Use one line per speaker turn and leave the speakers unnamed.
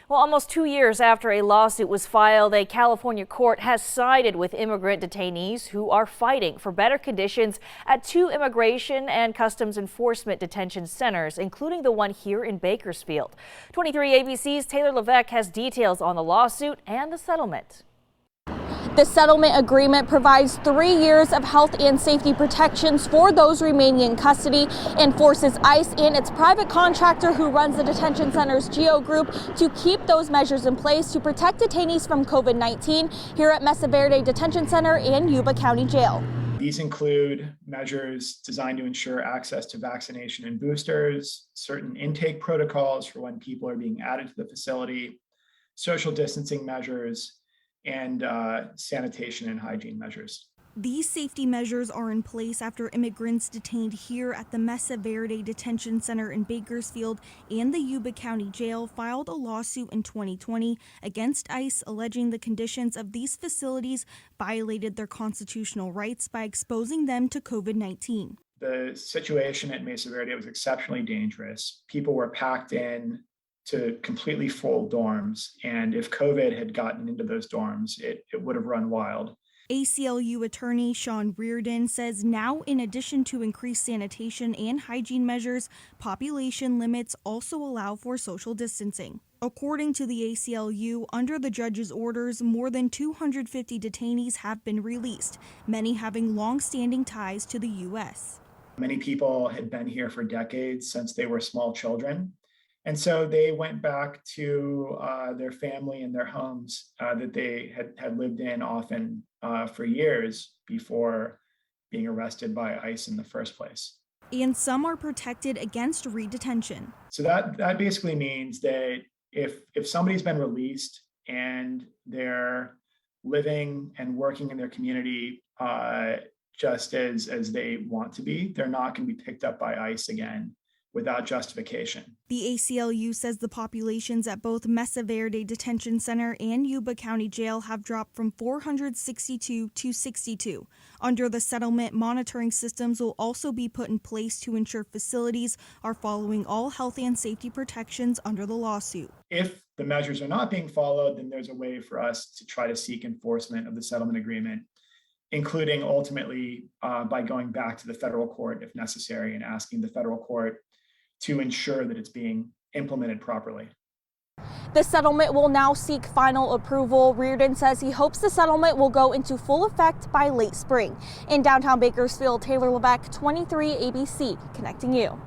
Well, almost 2 years after a lawsuit was filed, a California court has sided with immigrant detainees who are fighting for better conditions at 2 immigration and customs enforcement detention centers, including the one here in Bakersfield. 23 ABC's Taylor Levesque has details on the lawsuit and the settlement.
The settlement agreement provides 3 years of health and safety protections for those remaining in custody and forces ICE and its private contractor who runs the detention center's GEO Group to keep those measures in place to protect detainees from COVID-19 here at Mesa Verde Detention Center and Yuba County Jail.
These include measures designed to ensure access to vaccination and boosters, certain intake protocols for when people are being added to the facility, social distancing measures, and sanitation and hygiene measures.
These safety measures are in place after immigrants detained here at the Mesa Verde Detention Center in Bakersfield and the Yuba County Jail filed a lawsuit in 2020 against ICE, alleging the conditions of these facilities violated their constitutional rights by exposing them to COVID-19.
The situation at Mesa Verde was exceptionally dangerous. People were packed in to completely full dorms, and if COVID had gotten into those dorms, it would have run wild.
ACLU attorney Sean Reardon says now, in addition to increased sanitation and hygiene measures, population limits also allow for social distancing. According to the ACLU, under the judge's orders, more than 250 detainees have been released, many having long-standing ties to the U.S.
Many people had been here for decades, since they were small children. And so they went back to their family and their homes that they had lived in often for years before being arrested by ICE in the first place.
And some are protected against redetention.
So that basically means that if somebody's been released and they're living and working in their community just as they want to be, they're not going to be picked up by ICE again without justification.
The ACLU says the populations at both Mesa Verde Detention Center and Yuba County Jail have dropped from 462 to 62. Under the settlement, monitoring systems will also be put in place to ensure facilities are following all health and safety protections under the lawsuit.
If the measures are not being followed, then there's a way for us to try to seek enforcement of the settlement agreement, including ultimately by going back to the federal court if necessary and asking the federal court to ensure that it's being implemented properly.
The settlement will now seek final approval. Reardon says he hopes the settlement will go into full effect by late spring. In downtown Bakersfield, Taylor Levesque, 23 ABC, connecting you.